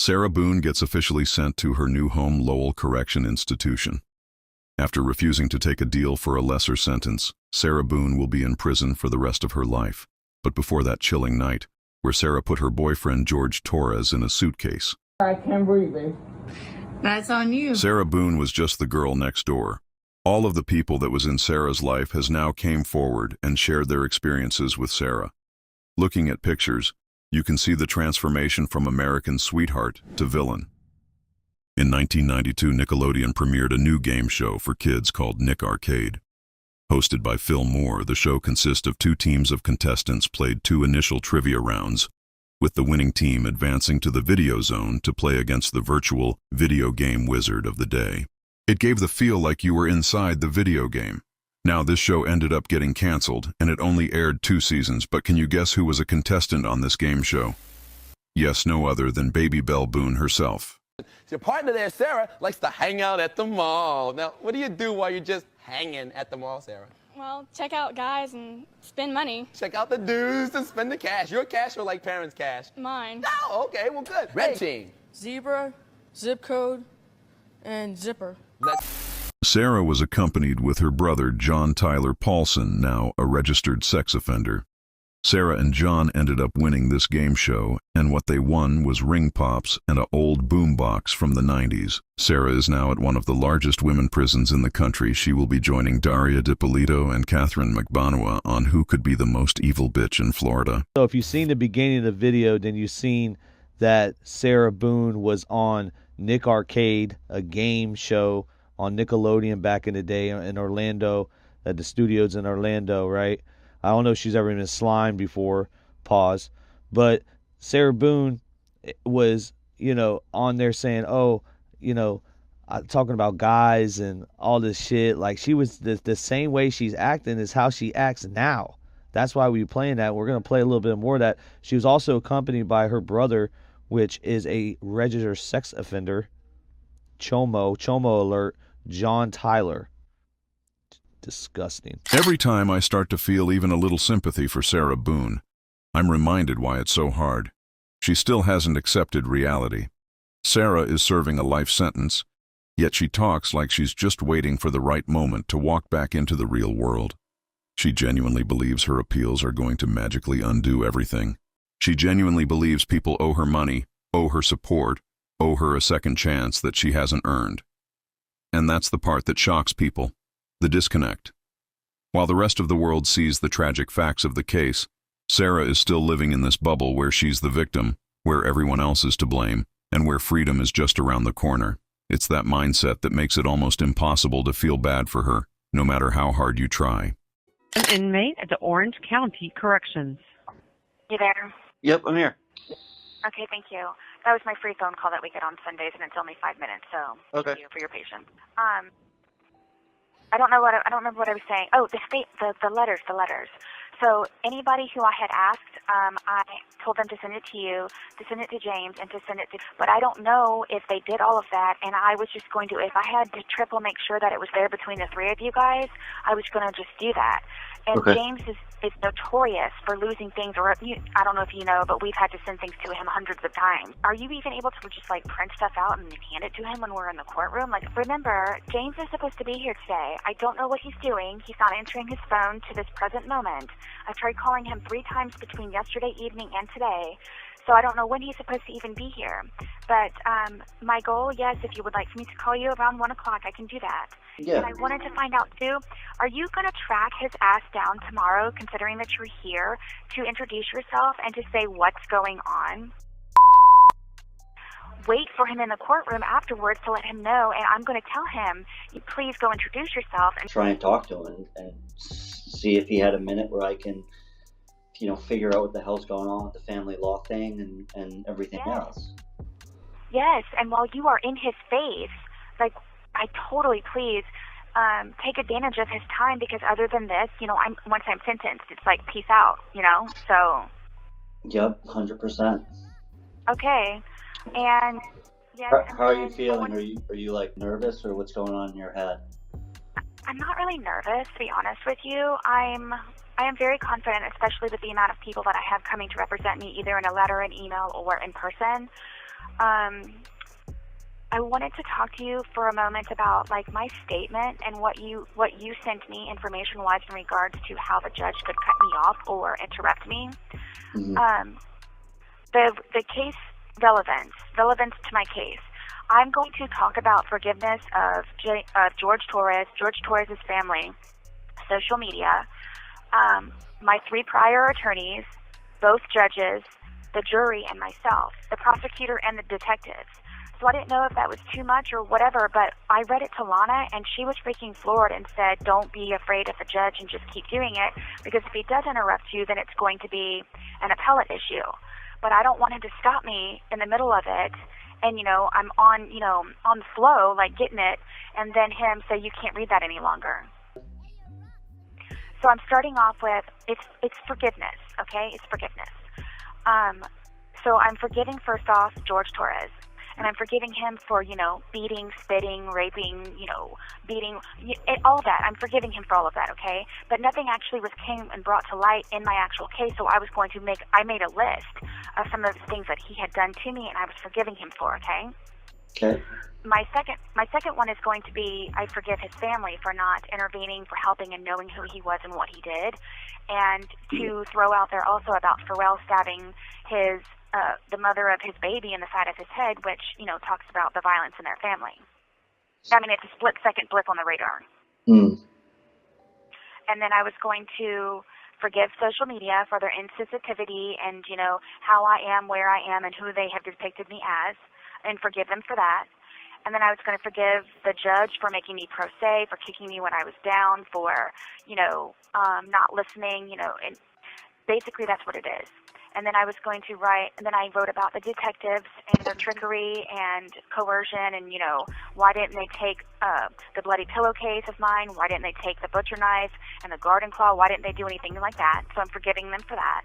Sarah Boone gets officially sent to her new home, Lowell Correction Institution. After refusing to take a deal for a lesser sentence, Sarah Boone will be in prison for the rest of her life. But before that chilling night, where Sarah put her boyfriend George Torres in a suitcase. I can't breathe, babe. That's on you. Sarah Boone was just the girl next door. All of the people that was in Sarah's life has now came forward and shared their experiences with Sarah. Looking at pictures, you can see the transformation from American sweetheart to villain. In 1992, Nickelodeon premiered a new game show for kids called Nick Arcade. Hosted by Phil Moore, the show consists of two teams of contestants played two initial trivia rounds, with the winning team advancing to the video zone to play against the virtual video game wizard of the day. It gave the feel like you were inside the video game. Now, this show ended up getting canceled, and it only aired 2 seasons, but can you guess who was a contestant on this game show? Yes, no other than Baby Belle Boone herself. Your partner there, Sarah, likes to hang out at the mall. Now, what do you do while you're just hanging at the mall, Sarah? Well, check out guys and spend money. Check out the dudes and spend the cash. Your cash or like parents' cash? Mine. Oh, okay, well, good. Red team. Zebra, zip code, and zipper. Sarah was accompanied with her brother John Tyler Paulson, now a registered sex offender. Sarah and John ended up winning this game show, and what they won was ring pops and an old boombox from the 90s. Sarah is now at one of the largest women prisons in the country. She will be joining Daria DiPolito and Catherine McBanua on Who Could Be the Most Evil Bitch in Florida. So if you've seen the beginning of the video, then you've seen that Sarah Boone was on Nick Arcade, a game show on Nickelodeon back in the day in Orlando, at the studios in Orlando, right? I don't know if she's ever been slimed before, pause. But Sarah Boone was, on there saying, talking about guys and all this shit. Like, she was the same way she's acting is how she acts now. That's why we're playing that. We're going to play a little bit more of that. She was also accompanied by her brother, which is a registered sex offender. Chomo alert, John Tyler. Disgusting. Every time I start to feel even a little sympathy for Sarah Boone, I'm reminded why it's so hard. She still hasn't accepted reality. Sarah is serving a life sentence, yet she talks like she's just waiting for the right moment to walk back into the real world. She genuinely believes her appeals are going to magically undo everything. She genuinely believes people owe her money, owe her support, owe her a second chance that she hasn't earned. And that's the part that shocks people. The disconnect. While the rest of the world sees the tragic facts of the case, Sarah is still living in this bubble where she's the victim, where everyone else is to blame, and where freedom is just around the corner. It's that mindset that makes it almost impossible to feel bad for her, no matter how hard you try. An inmate at the Orange County Corrections. You there? Yep, I'm here. Okay, thank you. That was my free phone call that we get on Sundays, and it's only 5 minutes, so okay. Thank you for your patience. I don't remember what I was saying. Oh, the letters. So anybody who I had asked, I told them to send it to you, to send it to James, and to send it to, but I don't know if they did all of that, and I was just going to, if I had to triple make sure that it was there between the 3 of you guys, I was going to just do that. And okay. James is notorious for losing things, or I don't know if you know, but we've had to send things to him hundreds of times. Are you even able to just print stuff out and hand it to him when we're in the courtroom? Remember, James is supposed to be here today. I don't know what he's doing. He's not answering his phone to this present moment. I tried calling him 3 times between yesterday evening and today. So I don't know when he's supposed to even be here. But my goal, yes, if you would like for me to call you around 1 o'clock, I can do that. Yeah. And I wanted to find out, too, are you going to track his ass down tomorrow, considering that you're here, to introduce yourself and to say what's going on? Wait for him in the courtroom afterwards to let him know, and I'm going to tell him, please go introduce yourself. And try and talk to him and see if he had a minute where I can, figure out what the hell's going on with the family law thing and everything else. Yes, and while you are in his face, I totally please take advantage of his time, because other than this, once I'm sentenced, it's peace out, so. Yep, 100%. Okay, and yeah. How are you feeling? Are you nervous, or what's going on in your head? I'm not really nervous, to be honest with you. I am very confident, especially with the amount of people that I have coming to represent me, either in a letter, an email, or in person. I wanted to talk to you for a moment about like my statement and what you sent me information-wise in regards to how the judge could cut me off or interrupt me. Mm-hmm. The case relevance to my case. I'm going to talk about forgiveness of George Torres' family, social media, my 3 prior attorneys, both judges, the jury, and myself, the prosecutor and the detectives. So I didn't know if that was too much or whatever, but I read it to Lana, and she was freaking floored and said, don't be afraid of the judge and just keep doing it, because if he does interrupt you, then it's going to be an appellate issue. But I don't want him to stop me in the middle of it, and, I'm on the flow, like getting it, and then him say, you can't read that any longer. So I'm starting off with, it's forgiveness, okay? It's forgiveness. So I'm forgiving, first off, George Torres. And I'm forgiving him for, beating, spitting, raping, beating, all that. I'm forgiving him for all of that, okay? But nothing actually came and brought to light in my actual case, so I made a list of some of the things that he had done to me, and I was forgiving him for, okay? Okay. My second one is going to be, I forgive his family for not intervening, for helping and knowing who he was and what he did, and to throw out there also about Pharrell stabbing the mother of his baby in the side of his head, which, talks about the violence in their family. I mean, it's a split-second blip on the radar. Mm. And then I was going to forgive social media for their insensitivity and, how I am, where I am, and who they have depicted me as, and forgive them for that. And then I was going to forgive the judge for making me pro se, for kicking me when I was down, for, not listening, and basically that's what it is. And then I was going to write, and then I wrote about the detectives and their trickery and coercion and, why didn't they take the bloody pillowcase of mine? Why didn't they take the butcher knife and the garden claw? Why didn't they do anything like that? So I'm forgiving them for that.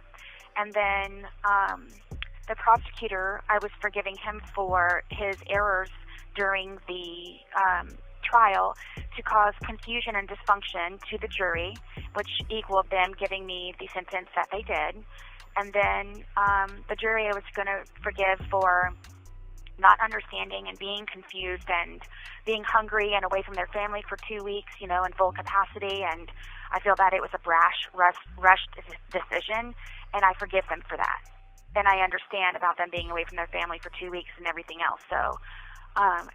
And then the prosecutor, I was forgiving him for his errors during the trial to cause confusion and dysfunction to the jury, which equaled them giving me the sentence that they did. And then the jury I was going to forgive for not understanding and being confused and being hungry and away from their family for 2 weeks, in full capacity. And I feel that it was a rushed decision, and I forgive them for that. And I understand about them being away from their family for 2 weeks and everything else. So,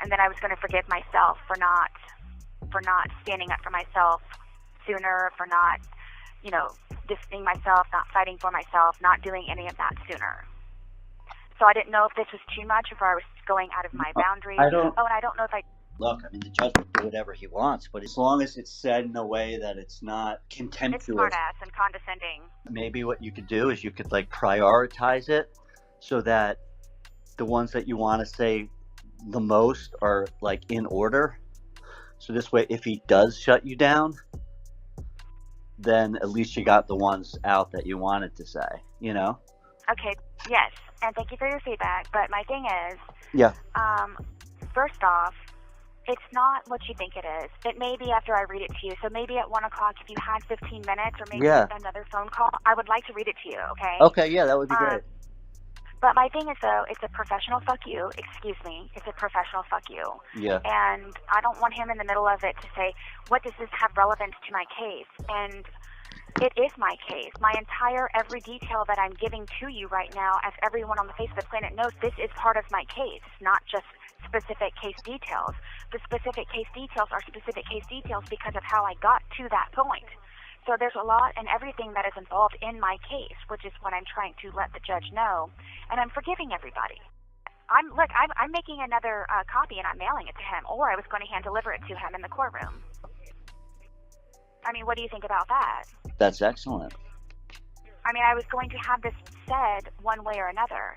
and then I was going to forgive myself for not standing up for myself sooner, for not, distancing myself, not fighting for myself, not doing any of that sooner. So I didn't know if this was too much, if I was going out of my boundaries. I don't know if I... Look, the judge will do whatever he wants, but as long as it's said in a way that it's not contemptuous. It's smart-ass and condescending. Maybe what you could do is you could, prioritize it so that the ones that you want to say the most are, in order. So this way, if he does shut you down, then at least you got the ones out that you wanted to say, Okay, yes, and thank you for your feedback, but my thing is, yeah. First off, it's not what you think it is. It may be after I read it to you, so maybe at 1 o'clock if you had 15 minutes or maybe another phone call, I would like to read it to you, okay? Okay, yeah, that would be great. But my thing is, though, it's a professional fuck you. Excuse me. It's a professional fuck you. Yeah. And I don't want him in the middle of it to say, what does this have relevance to my case? And it is my case. My entire, every detail that I'm giving to you right now, as everyone on the face of the planet knows, this is part of my case, not just specific case details. The specific case details are specific case details because of how I got to that point. So there's a lot and everything that is involved in my case, which is what I'm trying to let the judge know. And I'm forgiving everybody. I'm making another copy and I'm mailing it to him, or I was going to hand deliver it to him in the courtroom. I mean, what do you think about that? That's excellent. I mean, I was going to have this said one way or another.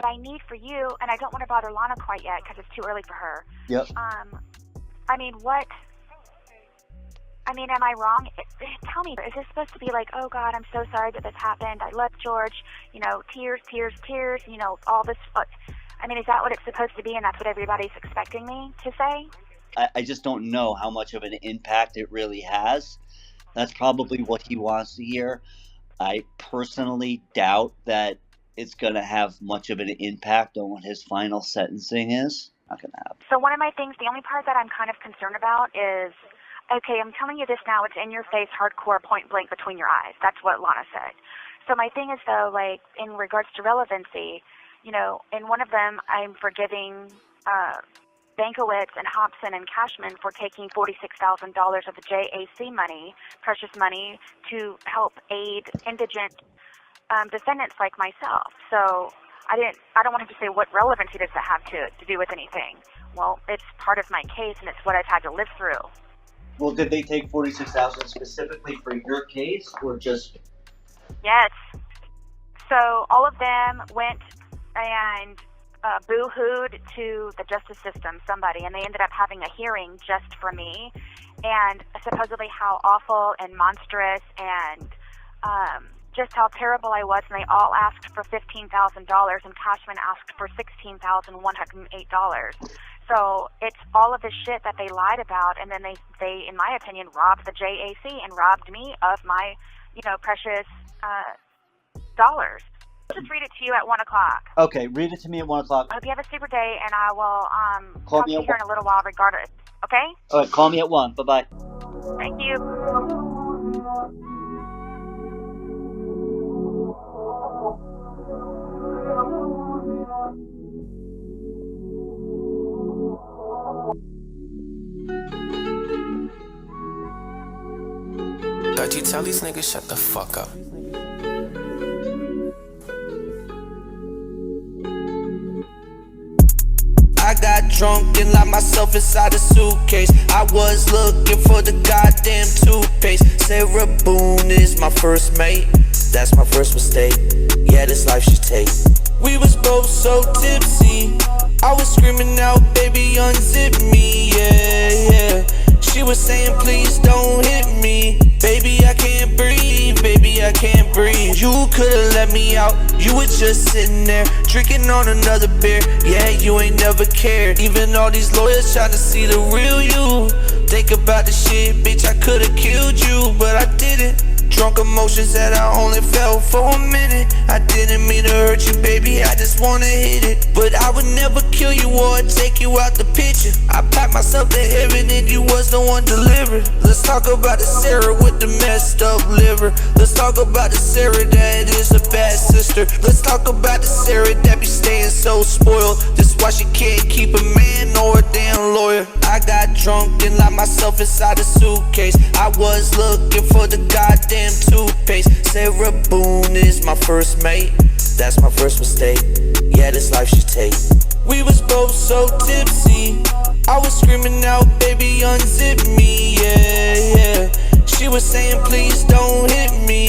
But I need for you, and I don't want to bother Lana quite yet because it's too early for her. Yep. I mean, what... I mean, am I wrong? Tell me, is this supposed to be like, oh, God, I'm so sorry that this happened. I love George. Tears, tears, tears, all this. I mean, is that what it's supposed to be and that's what everybody's expecting me to say? I just don't know how much of an impact it really has. That's probably what he wants to hear. I personally doubt that it's going to have much of an impact on what his final sentencing is. Not going to happen. So one of my things, the only part that I'm kind of concerned about is, okay, I'm telling you this now, it's in your face, hardcore, point blank between your eyes. That's what Lana said. So my thing is, though, like, in regards to relevancy, you know, in one of them, I'm forgiving Bankowitz and Hobson and Cashman for taking $46,000 of the JAC money, precious money, to help aid indigent descendants like myself. So I don't want him to say what relevancy does that have to do with anything. Well, it's part of my case, and it's what I've had to live through. Well, did they take $46,000 specifically for your case, or just? Yes. So all of them went and boo-hooed to the justice system, somebody, and they ended up having a hearing just for me, and supposedly how awful and monstrous and just how terrible I was, and they all asked for $15,000, and Cashman asked for $16,108. So it's all of this shit that they lied about, and then they, in my opinion, robbed the JAC and robbed me of my, you know, precious dollars. I'll just read it to you at 1 o'clock. Okay, read it to me at 1 o'clock. I hope you have a super day, and I will Call talk me to you at here in a little while regardless. Okay? All right, call me at 1. Bye-bye. Thank you. Dutchy, tell these niggas shut the fuck up. I got drunk and locked myself inside a suitcase. I was looking for the goddamn toothpaste. Sarah Boone is my first mate. That's my first mistake. Yeah, this life she take. We was both so tipsy. I was screaming out, baby, unzip me, yeah, yeah. She was saying, please don't hit me. Baby, I can't breathe, baby, I can't breathe. You could've let me out, you were just sitting there, drinking on another beer. Yeah, you ain't never cared. Even all these lawyers trying to see the real you. Think about the shit, bitch, I could've killed you, but I didn't. Drunk emotions that I only felt for a minute. I didn't mean to hurt you, baby, I just wanna hit it. But I would never kill you or take you out the picture. I packed myself to heaven and you was the one delivered. Let's talk about the Sarah with the messed up liver. Let's talk about the Sarah that is a bad sister. Let's talk about the Sarah that be staying so spoiled. That's why she can't keep a man or a damn lawyer. I got drunk and locked myself inside a suitcase. I was looking for the goddamn toothpaste. Sarah Boone is my first mate. That's my first mistake. Yeah, this life she take. We was both so tipsy. I was screaming out, baby, unzip me, yeah, yeah. She was saying, please don't hit me.